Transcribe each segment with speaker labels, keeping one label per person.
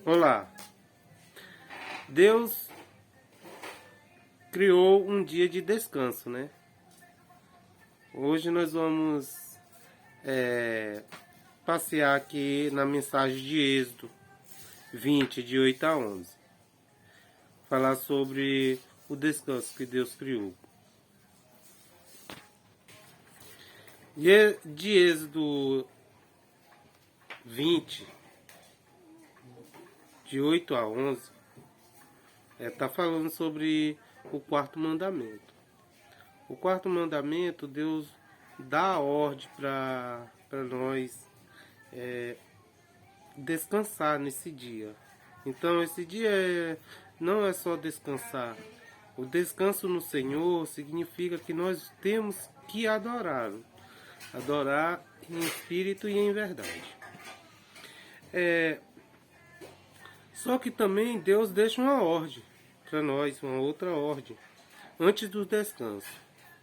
Speaker 1: Olá, Deus criou um dia de descanso, né? Hoje nós vamos passear aqui na mensagem de Êxodo 20, de 8 a 11. Falar sobre o descanso que Deus criou. De Êxodo 20, de 8 a 11, está falando sobre o quarto mandamento. O quarto mandamento, Deus dá a ordem para nós descansar nesse dia. Então esse dia não é só descansar. O descanso no Senhor significa que nós temos que adorá-lo. Adorar em espírito e em verdade. Só que também Deus deixa uma ordem para nós, uma outra ordem. Antes do descanso,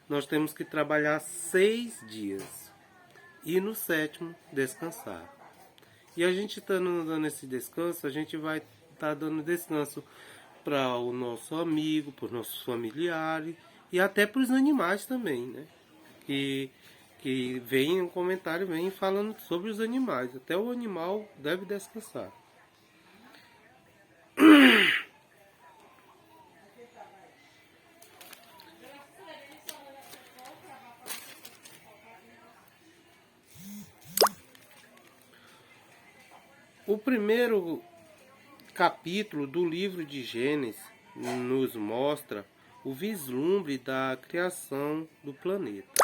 Speaker 1: nós temos que trabalhar 6 dias e no 7º descansar. E a gente está dando esse descanso, a gente vai estar dando descanso para o nosso amigo, para os nossos familiares e até para os animais também, né? Que vem um comentário, vem falando sobre os animais. Até o animal deve descansar. O primeiro capítulo do livro de Gênesis nos mostra o vislumbre da criação do planeta.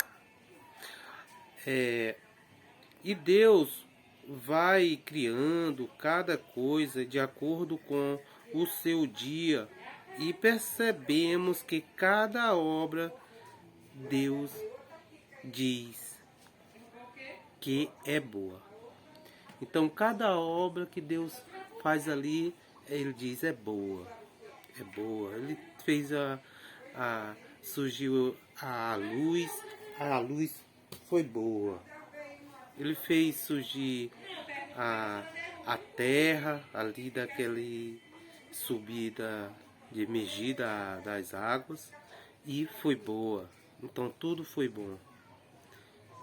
Speaker 1: E Deus vai criando cada coisa de acordo com o seu dia e percebemos que cada obra Deus diz que é boa. Então cada obra que Deus faz ali, Ele diz é boa, é boa. Ele fez surgiu a luz foi boa. Ele fez surgir a terra ali daquele subida de emergida das águas e foi boa. Então tudo foi bom.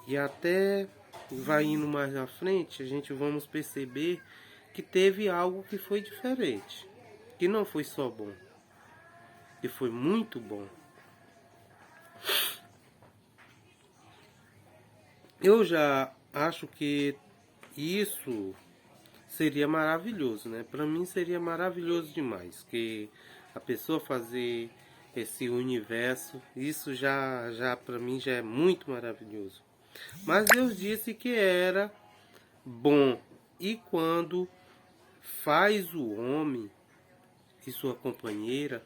Speaker 1: E até vai indo mais à frente, a gente vamos perceber que teve algo que foi diferente, que não foi só bom, que foi muito bom. Eu já acho que isso seria maravilhoso, né? Para mim seria maravilhoso demais, que a pessoa fazer esse universo, isso já para mim já é muito maravilhoso. Mas Deus disse que era bom. E quando faz o homem e sua companheira,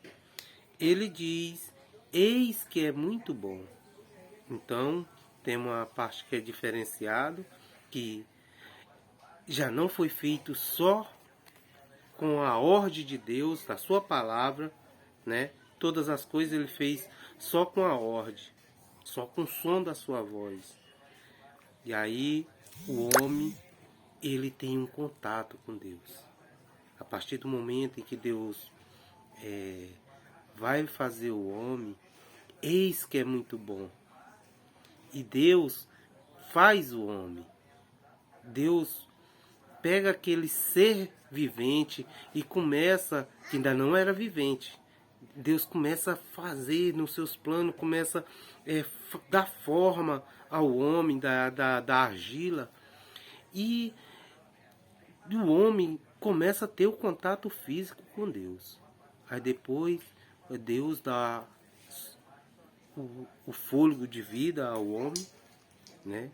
Speaker 1: ele diz: eis que é muito bom. Então, tem uma parte que é diferenciado, que já não foi feito só com a ordem de Deus, da sua palavra, né? Todas as coisas ele fez só com a ordem, só com o som da sua voz. E aí o homem, ele tem um contato com Deus. A partir do momento em que Deus vai fazer o homem, eis que é muito bom. E Deus faz o homem. Deus pega aquele ser vivente e começa, que ainda não era vivente, Deus começa a fazer nos seus planos, começa a dar forma ao homem da argila, e o homem começa a ter o contato físico com Deus. Aí depois Deus dá o fôlego de vida ao homem, né?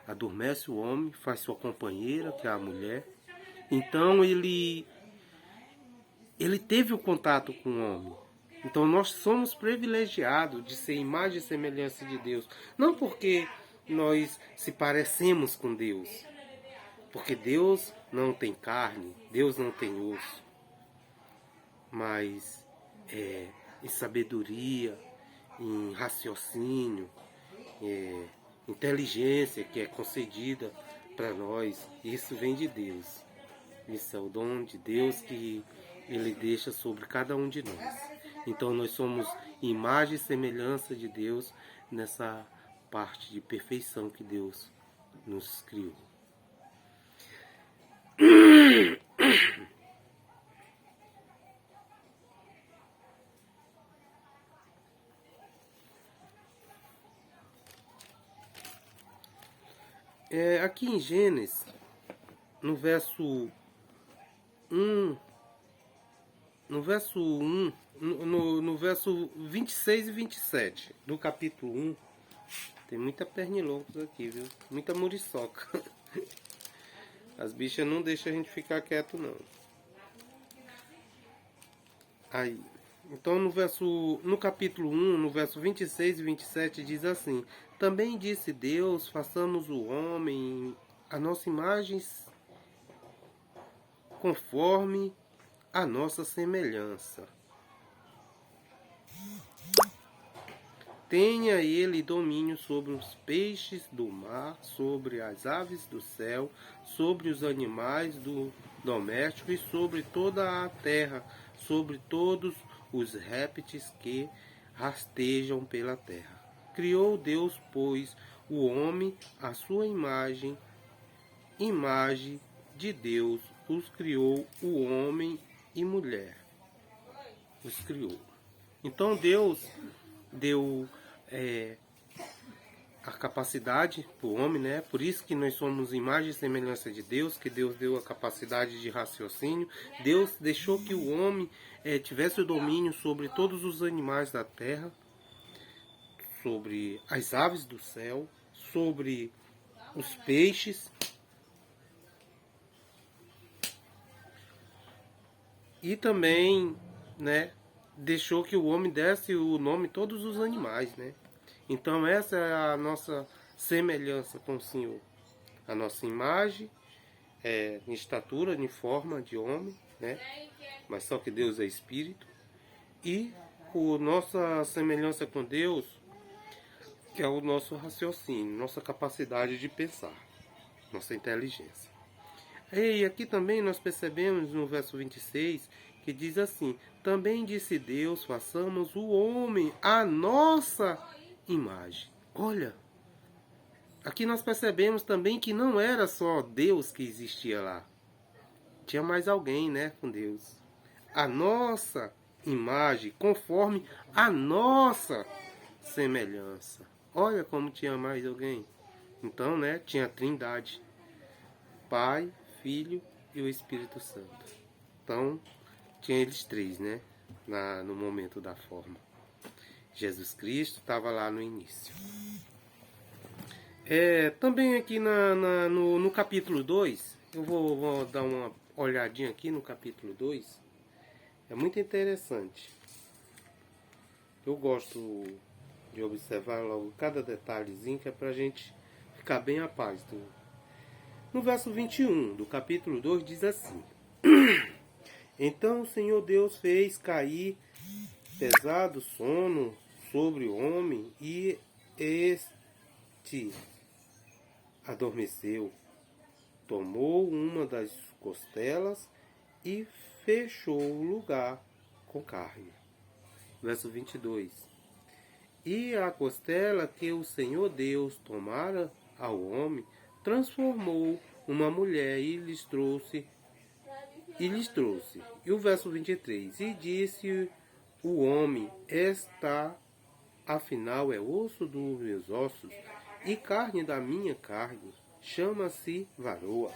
Speaker 1: Adormece o homem, faz sua companheira, que é a mulher. Então ele teve o contato com o homem. Então nós somos privilegiados de ser imagem e semelhança de Deus. Não porque nós se parecemos com Deus. Porque Deus não tem carne, Deus não tem osso. Mas em sabedoria, em raciocínio, inteligência que é concedida para nós, isso vem de Deus. Isso é o dom de Deus que Ele deixa sobre cada um de nós. Então nós somos imagem e semelhança de Deus nessa parte de perfeição que Deus nos criou. Aqui em Gênesis, no verso 1, no verso 26 e 27 do capítulo 1, tem muita pernilongo aqui, viu? Muita muriçoca. As bichas não deixam a gente ficar quieto, não. Aí, então no capítulo 1, no verso 26 e 27 diz assim: Também disse Deus, façamos o homem a nossa imagem conforme a nossa semelhança. Tenha ele domínio sobre os peixes do mar, sobre as aves do céu, sobre os animais domésticos e sobre toda a terra, sobre todos os répteis que rastejam pela terra. Criou Deus, pois, o homem à sua imagem, imagem de Deus os criou, o homem e mulher os criou. Então Deus deu a capacidade para o homem, né? Por isso que nós somos imagem e semelhança de Deus, que Deus deu a capacidade de raciocínio. Deus deixou que o homem tivesse o domínio sobre todos os animais da terra, sobre as aves do céu, sobre os peixes. E também, né, deixou que o homem desse o nome a todos os animais, né? Então essa é a nossa semelhança com o Senhor. A nossa imagem em estatura, em forma de homem, né? Mas só que Deus é espírito. E a nossa semelhança com Deus, que é o nosso raciocínio, nossa capacidade de pensar, nossa inteligência. E aqui também nós percebemos no verso 26 que diz assim: Também disse Deus, façamos o homem à nossa imagem. Olha, aqui nós percebemos também que não era só Deus que existia lá. Tinha mais alguém, né, com Deus. A nossa imagem, conforme a nossa semelhança. Olha como tinha mais alguém. Então, né, tinha a Trindade. Pai, Filho e o Espírito Santo. Então, tinha eles três, né? No momento da forma. Jesus Cristo estava lá no início. Também aqui no capítulo 2, eu vou dar uma olhadinha aqui no capítulo 2. É muito interessante. Eu gosto de observar logo cada detalhezinho, que é para a gente ficar bem a paz. No verso 21 do capítulo 2 diz assim: Então o Senhor Deus fez cair pesado sono sobre o homem, e este adormeceu. Tomou uma das costelas e fechou o lugar com carne. Verso 22. E a costela que o Senhor Deus tomara ao homem, transformou uma mulher e lhes trouxe. E o verso 23. E disse o homem: Esta afinal é osso dos meus ossos e carne da minha carne, chama-se varoa.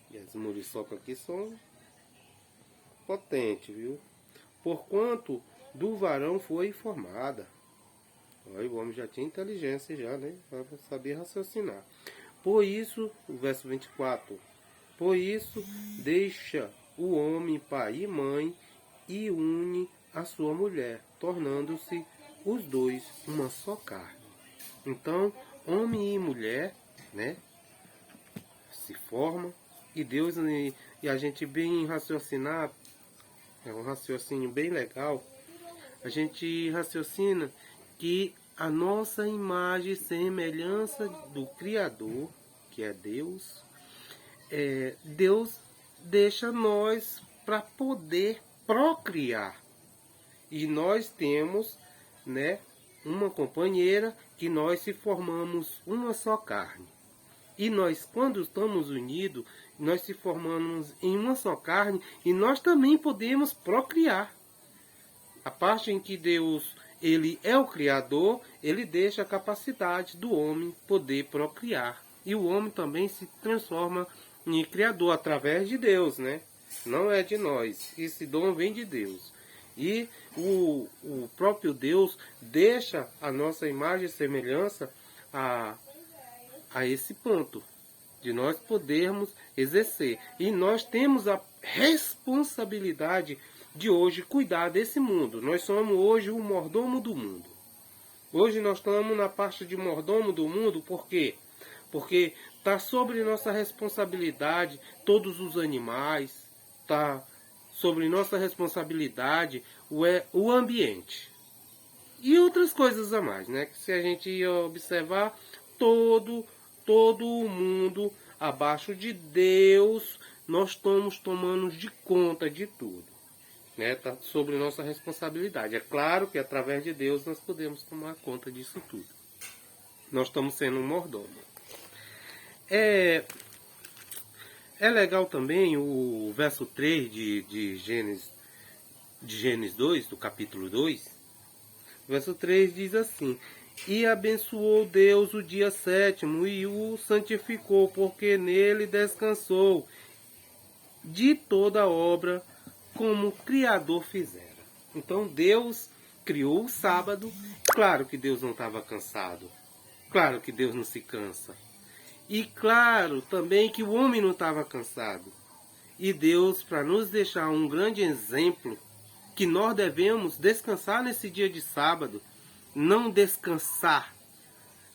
Speaker 1: E as muriçocas aqui são potentes, viu? Porquanto do varão foi formada. Olha, o homem já tinha inteligência já, né? Para saber raciocinar. Por isso, o verso 24. Por isso, deixa o homem pai e mãe e une a sua mulher, tornando-se os dois uma só carne. Então, homem e mulher, né, se formam, e Deus, e a gente bem raciocinar, é um raciocínio bem legal, a gente raciocina que a nossa imagem e semelhança do Criador, que é Deus, Deus deixa nós para poder procriar. E nós temos, né, uma companheira que nós se formamos uma só carne. E nós, quando estamos unidos, nós se formamos em uma só carne e nós também podemos procriar. A parte em que Deus, ele é o Criador, ele deixa a capacidade do homem poder procriar. E o homem também se transforma em Criador através de Deus, né? Não é de nós. Esse dom vem de Deus. E o próprio Deus deixa a nossa imagem e semelhança a esse ponto, de nós podermos exercer. E nós temos a responsabilidade de hoje cuidar desse mundo. Nós somos hoje o mordomo do mundo. Hoje nós estamos na parte de mordomo do mundo, por quê? Porque está sobre nossa responsabilidade todos os animais, está sobre nossa responsabilidade o ambiente. E outras coisas a mais, né? Que se a gente observar, todo o mundo abaixo de Deus, nós estamos tomando de conta de tudo. Né? Tá sobre nossa responsabilidade. É claro que através de Deus nós podemos tomar conta disso tudo. Nós estamos sendo um mordomo. É legal também o verso 3 de Gênesis 2, do capítulo 2. O verso 3 diz assim: E abençoou Deus o dia sétimo e o santificou, porque nele descansou de toda a obra como o Criador fizera. Então Deus criou o sábado. Claro que Deus não estava cansado. Claro que Deus não se cansa. E claro também que o homem não estava cansado. E Deus, para nos deixar um grande exemplo, que nós devemos descansar nesse dia de sábado, não descansar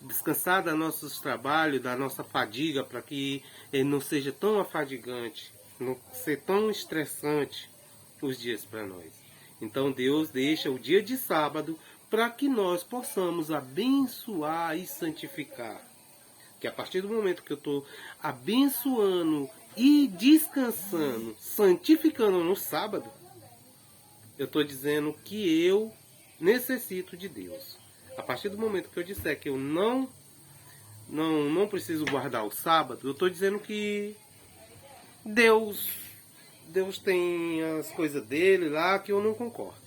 Speaker 1: dos nossos trabalhos, da nossa fadiga, para que ele não seja tão afadigante, não ser tão estressante os dias para nós. Então Deus deixa o dia de sábado para que nós possamos abençoar e santificar. Que a partir do momento que eu estou abençoando e descansando, santificando no sábado, eu estou dizendo que eu necessito de Deus. A partir do momento que eu disser que eu não preciso guardar o sábado, eu estou dizendo que Deus tem as coisas dele lá que eu não concordo.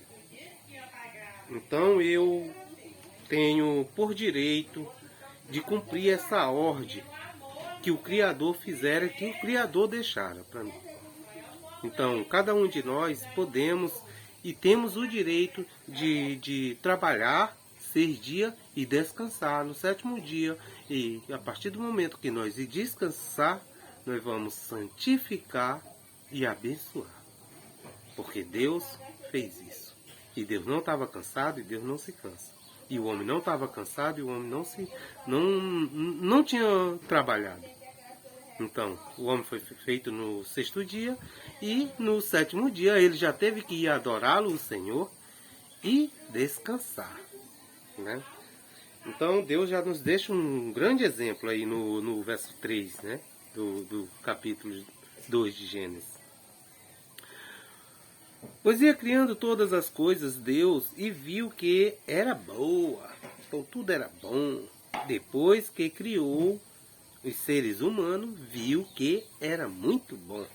Speaker 1: Então eu tenho por direito de cumprir essa ordem que o Criador fizera, que o Criador deixara para mim. Então, cada um de nós podemos e temos o direito de trabalhar 6 dias e descansar no 7º dia. E a partir do momento que nós descansar, nós vamos santificar e abençoar. Porque Deus fez isso. E Deus não estava cansado e Deus não se cansa. E o homem não estava cansado e o homem não tinha trabalhado. Então, o homem foi feito no 6º dia e no 7º dia ele já teve que ir adorá-lo, o Senhor, e descansar. Né? Então, Deus já nos deixa um grande exemplo aí no verso 3, né? do capítulo 2 de Gênesis. Pois ia criando todas as coisas Deus e viu que era boa. Então tudo era bom. Depois que criou os seres humanos, viu que era muito bom.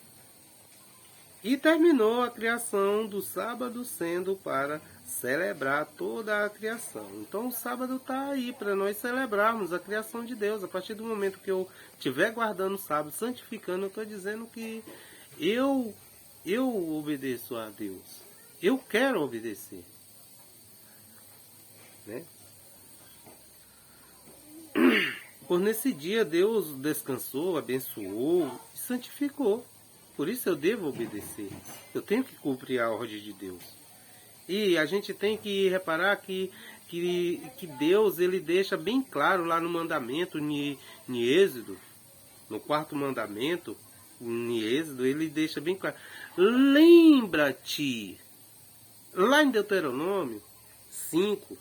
Speaker 1: E terminou a criação do sábado sendo para celebrar toda a criação. Então o sábado está aí para nós celebrarmos a criação de Deus. A partir do momento que eu estiver guardando o sábado, santificando, eu estou dizendo que eu obedeço a Deus. Eu quero obedecer. Né? Por nesse dia Deus descansou, abençoou e santificou. Por isso eu devo obedecer. Eu tenho que cumprir a ordem de Deus. E a gente tem que reparar que Deus ele deixa bem claro lá no mandamento, em Êxodo, no 4º mandamento, em Êxodo, ele deixa bem claro. Lembra-te, lá em Deuteronômio 5,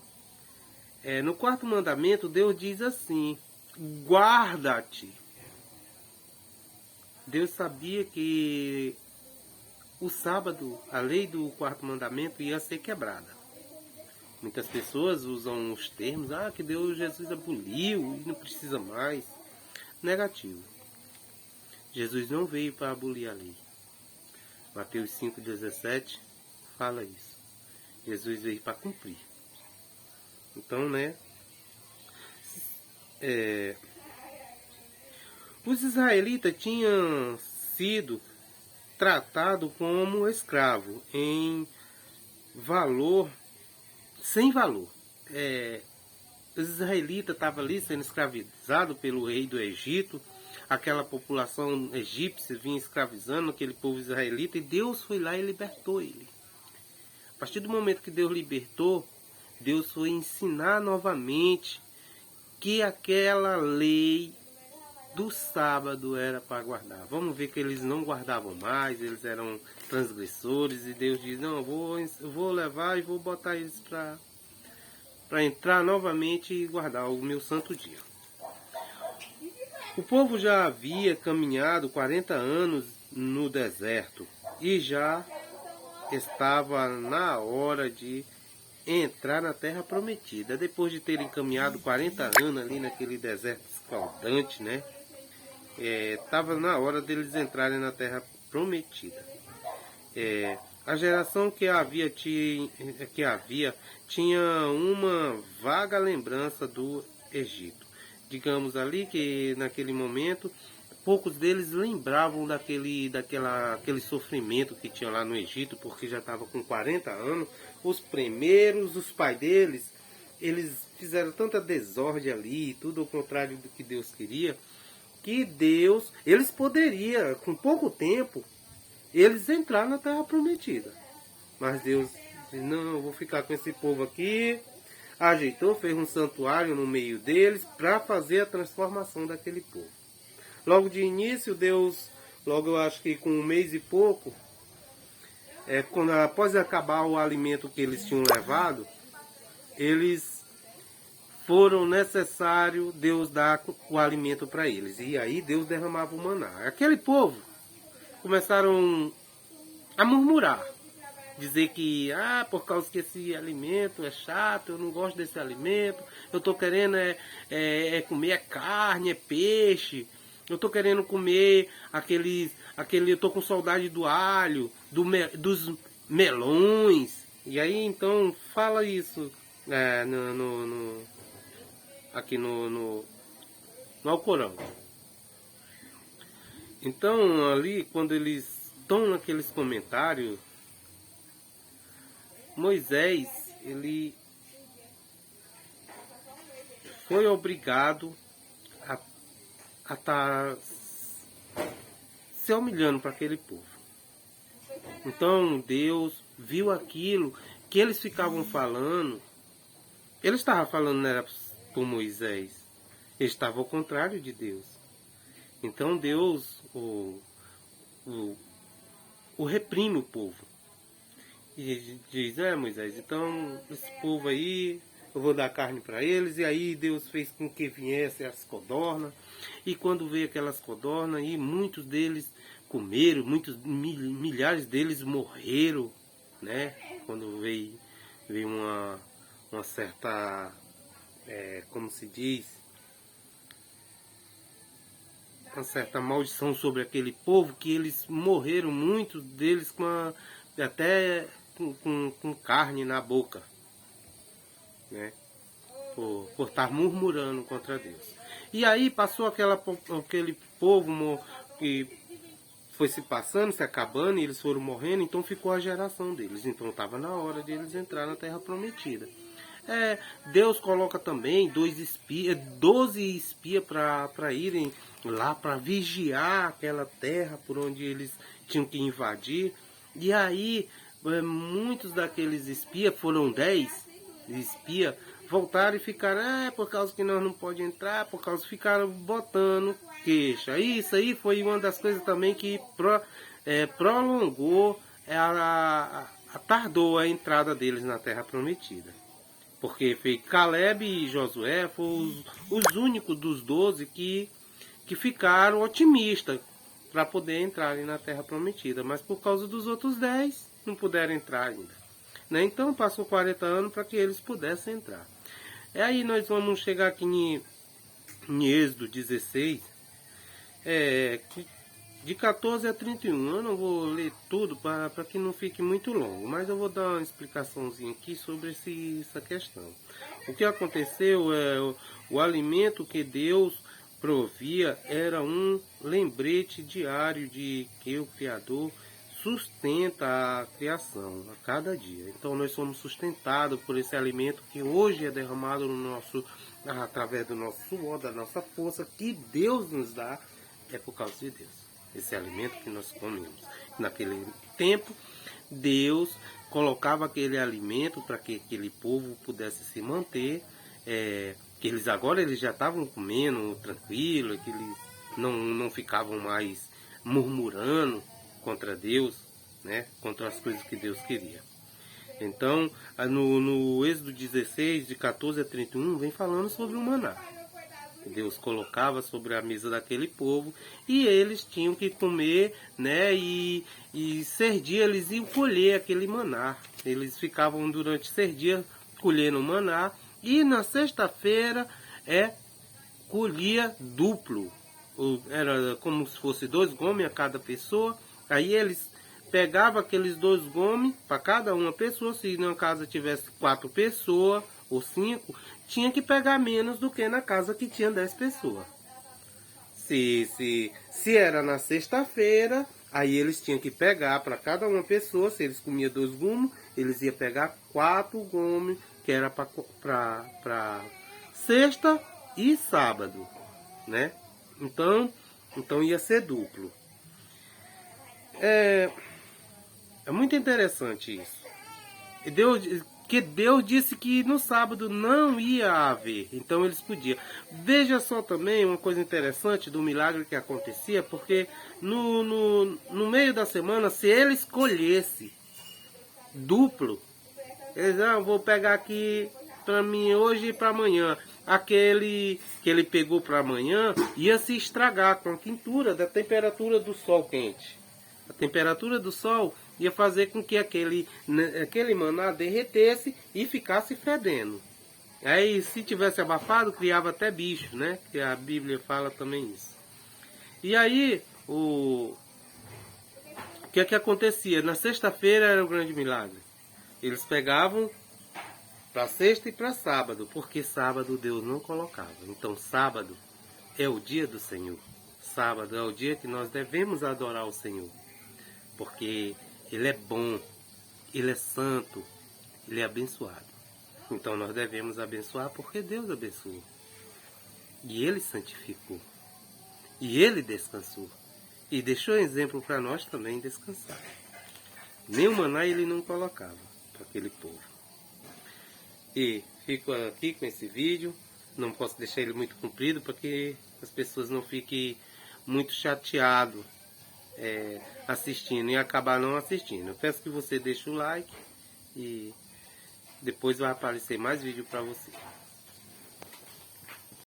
Speaker 1: no 4º mandamento, Deus diz assim: guarda-te Deus sabia que o sábado, a lei do quarto mandamento ia ser quebrada. Muitas pessoas usam os termos, que Deus, Jesus aboliu e não precisa mais. Negativo. Jesus não veio para abolir a lei. Mateus 5,17 fala isso. Jesus veio para cumprir. Então, né? Os israelitas tinham sido tratados como escravo em valor, sem valor. Os israelitas estavam ali sendo escravizados pelo rei do Egito. Aquela população egípcia vinha escravizando aquele povo israelita e Deus foi lá e libertou ele. A partir do momento que Deus libertou, Deus foi ensinar novamente que aquela lei do sábado era para guardar. Vamos ver que eles não guardavam mais, eles eram transgressores e Deus diz, não, eu vou levar e vou botar eles para entrar novamente e guardar o meu santo dia. O povo já havia caminhado 40 anos no deserto e já estava na hora de entrar na terra prometida. Depois de terem caminhado 40 anos ali naquele deserto escaldante, né? Estava na hora deles entrarem na terra prometida. A geração que havia tinha uma vaga lembrança do Egito. Digamos ali que naquele momento poucos deles lembravam daquele sofrimento que tinha lá no Egito, porque já estava com 40 anos. Os pais deles, eles fizeram tanta desordem ali, tudo ao contrário do que Deus queria, que eles poderiam, com pouco tempo, eles entrar na terra prometida. Mas Deus disse, não, eu vou ficar com esse povo aqui. Ajeitou, fez um santuário no meio deles para fazer a transformação daquele povo. Logo de início, Deus, eu acho que com um mês e pouco, após acabar o alimento que eles tinham levado, eles foram necessário Deus dar o alimento para eles. E aí Deus derramava o maná. Aquele povo começaram a murmurar. Dizer que, por causa que esse alimento é chato, eu não gosto desse alimento, eu estou querendo comer carne, peixe, eu estou querendo comer eu estou com saudade do alho, dos melões. E aí então fala isso aqui no Alcorão. Então ali quando eles estão naqueles comentários, Moisés, ele foi obrigado a estar se humilhando para aquele povo. Então Deus viu aquilo que eles ficavam falando. Ele estava falando, não era por Moisés. Ele estava ao contrário de Deus. Então Deus o reprime o povo. E diz, Moisés, então esse povo aí, eu vou dar carne para eles. E aí Deus fez com que viessem as codornas. E quando veio aquelas codornas, e muitos deles comeram, milhares deles morreram, né? Quando veio uma certa, como se diz, uma certa maldição sobre aquele povo, que eles morreram, muitos deles até com carne na boca, né? Por estar murmurando contra Deus. E aí passou aquele povo que foi se passando, se acabando, e eles foram morrendo, então ficou a geração deles. Então estava na hora de eles entrar na terra prometida. Deus coloca também 12 espias para irem lá para vigiar aquela terra por onde eles tinham que invadir. E aí muitos daqueles espias, foram 10 espias, voltaram e ficaram, por causa que nós não podemos entrar, por causa que ficaram botando queixa. Isso aí foi uma das coisas também que prolongou, tardou a entrada deles na terra prometida. Porque foi Caleb e Josué foram os únicos dos 12 que ficaram otimistas para poder entrarem na terra prometida. Mas por causa dos outros 10, não puderam entrar ainda. Né? Então passou 40 anos para que eles pudessem entrar. E aí nós vamos chegar aqui em Êxodo 16, de 14 a 31. Eu não vou ler tudo para que não fique muito longo, mas eu vou dar uma explicaçãozinha aqui sobre essa questão. O que aconteceu é o alimento que Deus provia era um lembrete diário de que o Criador sustenta a criação a cada dia. Então nós somos sustentados por esse alimento que hoje é derramado através do nosso suor, da nossa força, que Deus nos dá, é por causa de Deus. Esse alimento que nós comemos. Naquele tempo, Deus colocava aquele alimento para que aquele povo pudesse se manter, que eles já estavam comendo tranquilo, que eles não ficavam mais murmurando contra Deus, né, contra as coisas que Deus queria. Então, no Êxodo 16, de 14 a 31, vem falando sobre o maná. Deus colocava sobre a mesa daquele povo e eles tinham que comer, né, e 6 dias eles iam colher aquele maná. Eles ficavam durante 6 dias colhendo o maná e na sexta-feira colhia duplo. Era como se fosse 2 gomes a cada pessoa. Aí eles pegavam aqueles 2 gomes para cada uma pessoa. Se na casa tivesse 4 pessoas ou 5, tinha que pegar menos do que na casa que tinha 10 pessoas. Se era na sexta-feira, aí eles tinham que pegar para cada uma pessoa. Se eles comiam 2 gomos, eles iam pegar 4 gomos, que era para sexta e sábado, né? Então ia ser duplo. É muito interessante isso. Deus disse que no sábado não ia haver, então eles podiam. Veja só também uma coisa interessante do milagre que acontecia, porque no meio da semana, se ele escolhesse duplo, eles vou pegar aqui para mim hoje e para amanhã. Aquele que ele pegou para amanhã ia se estragar com a quentura da temperatura do sol quente. A temperatura do sol ia fazer com que aquele maná derretesse e ficasse fedendo. Aí, se tivesse abafado, criava até bicho, né? Que a Bíblia fala também isso. E aí, o que acontecia? Na sexta-feira era o grande milagre. Eles pegavam para sexta e para sábado, porque sábado Deus não colocava. Então, sábado é o dia do Senhor. Sábado é o dia que nós devemos adorar o Senhor. Porque Ele é bom, Ele é santo, Ele é abençoado. Então nós devemos abençoar porque Deus abençoou. E Ele santificou. E Ele descansou. E deixou exemplo para nós também descansar. Nem o maná Ele não colocava para aquele povo. E fico aqui com esse vídeo. Não posso deixar ele muito comprido para que as pessoas não fiquem muito chateadas assistindo e acabar não assistindo. Eu peço que você deixe o like e depois vai aparecer mais vídeo para você.